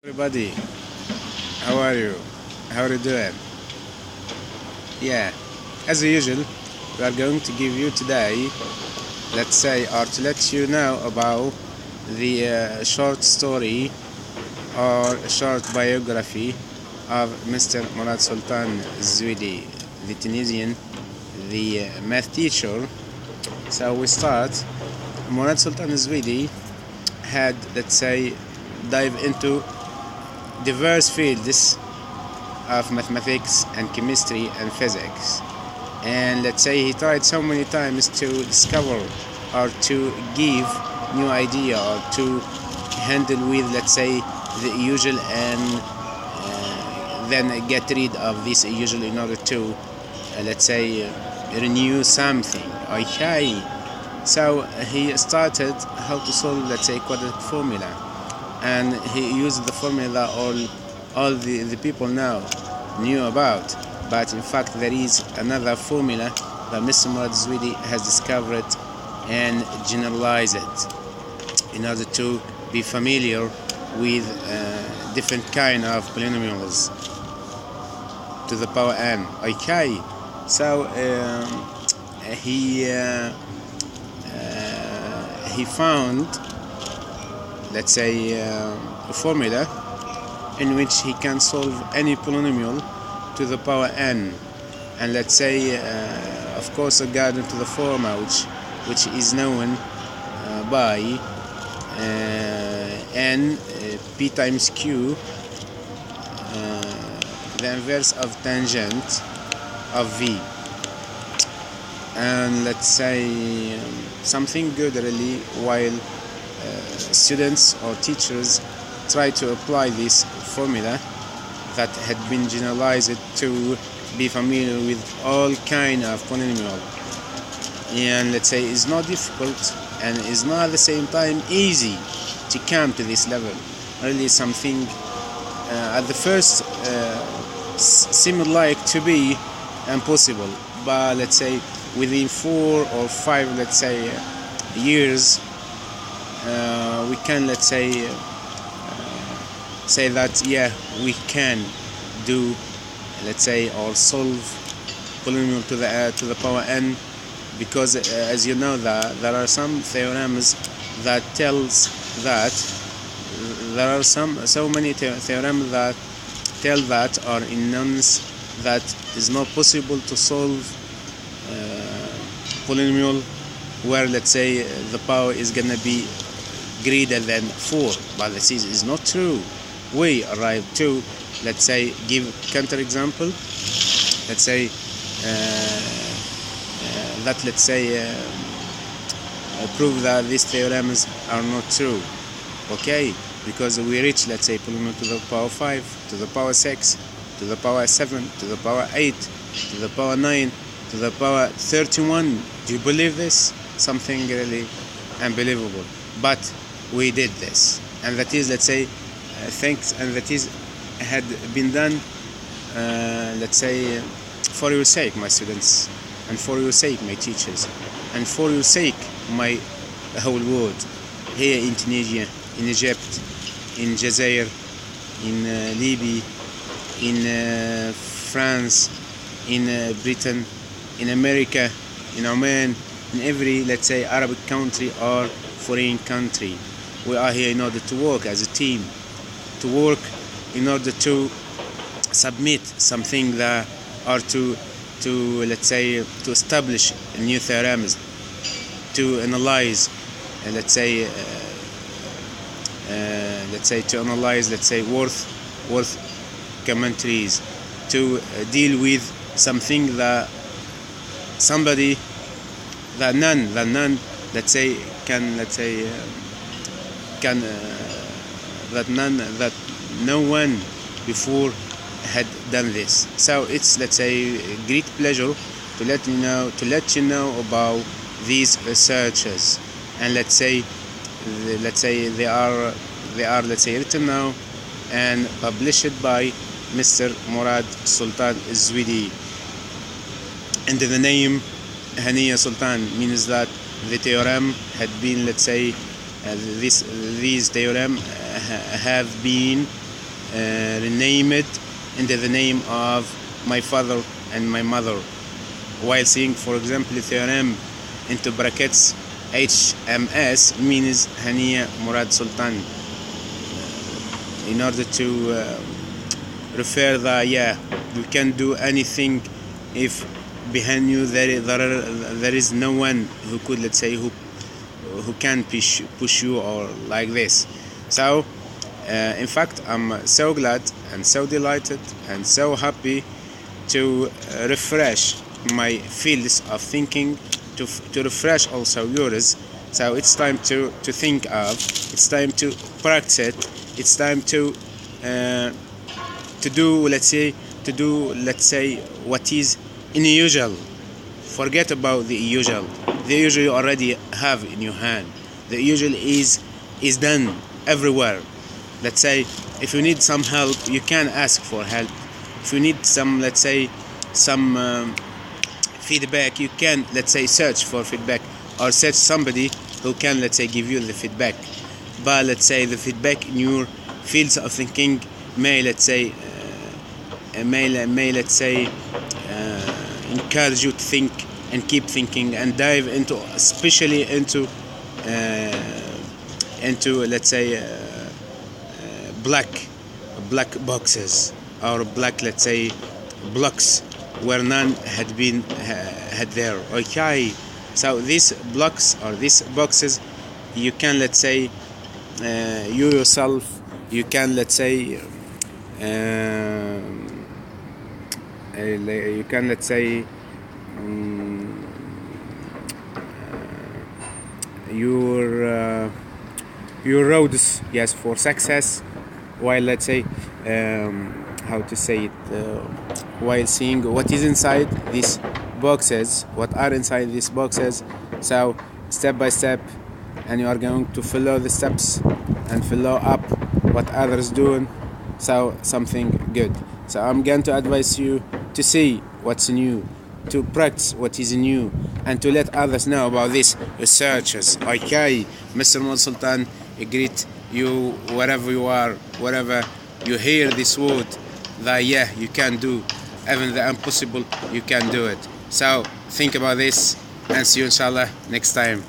Everybody, how are you? How are you doing? Yeah, as usual, we are going to give you today, let's say, or to let you know about the short story or short biography of Mr. Murad Sultan Zwidi, the Tunisian, the math teacher. So we start. Murad Sultan Zwidi had, let's say, dive into diverse fields of mathematics and chemistry and physics, and let's say he tried so many times to discover or to give new idea or to handle with, let's say, the usual, and then get rid of this usual in order to let's say renew something. Okay, so he started how to solve, let's say, quadratic formula, and he used the formula all the people now knew about. But in fact, there is another formula that Mr. Murad Zwidi has discovered and generalized it in order to be familiar with different kind of polynomials to the power n. Okay, so he found, let's say, a formula in which he can solve any polynomial to the power n, and let's say, of course, according to the formula which is known by n p times q, the inverse of tangent of v. And let's say something good really, while students or teachers try to apply this formula that had been generalized to be familiar with all kind of polynomial, and let's say it's not difficult and is not at the same time easy to come to this level. Really something at the first seemed like to be impossible, but let's say within 4 or 5, let's say, years, we can, let's say that yeah, we can do, let's say, or solve polynomial to the power n, because as you know, that there are some theorems that tells that there are so many theorems that tell that, or in nouns, that is not possible to solve polynomial where, let's say, the power is gonna be greater than 4. But this is not true. We arrive to, let's say, give counter example. Let's say that, let's say, prove that these theorems are not true. Okay, because we reach, let's say, polynomial to the power 5, to the power 6, to the power 7, to the power 8, to the power 9, to the power 31. Do you believe this? Something really unbelievable. But we did this, and that is, let's say, thanks, and that is had been done, let's say, for your sake, my students, and for your sake, my teachers, and for your sake, my whole world, here in Tunisia, in Egypt, in Jazair, in Libya, in France, in Britain, in America, in Oman, in every, let's say, Arabic country or foreign country. We are here in order to work as a team, to work in order to submit something that, or to let's say, to establish new theorems, to analyze, let's say, to analyze, let's say, worth commentaries, to deal with something that somebody that none, let's say, can, let's say, that no one before had done this. So it's, let's say, a great pleasure to let you know about these researchers, and let's say they are let's say written now and published by Mr. Murad Sultan Zwidi. And the name Hania Sultan means that the theorem had been, let's say, these theorem have been rename it into the name of my father and my mother, while saying, for example, theorem into brackets HMS means Hania Murad Sultan, in order to refer that you can do anything if behind you there is no one who could, let's say, who can push you, or like this. So in fact, I'm so glad and so delighted and so happy to refresh my fields of thinking, to refresh also yours. So it's time to think of, it's time to practice it, it's time to do, let's say, what is unusual. Forget about the usual. The usual you already have in your hand. The usual is done everywhere. Let's say, if you need some help, you can ask for help. If you need some, let's say, some feedback, you can, let's say, search for feedback, or search somebody who can, let's say, give you the feedback. But let's say the feedback in your fields of thinking may, let's say, encourage you to think and keep thinking and dive into, especially into let's say black boxes, or black, let's say, blocks where none had there. Okay, so these blocks or these boxes, you can, let's say, you yourself, you can, let's say, you can, let's say, your roads, yes, for success, while, let's say, how to say it, while seeing what is inside these boxes, what are inside these boxes. So step by step, and you are going to follow the steps and follow up what others doing, so something good. So I'm going to advise you to see what's new, to practice what is new, and to let others know about these researchers. Okay, Mr. Murad Sultan, I greet you wherever you are, wherever you hear this word, that you can do even the impossible, you can do it. So think about this, and see you inshallah next time.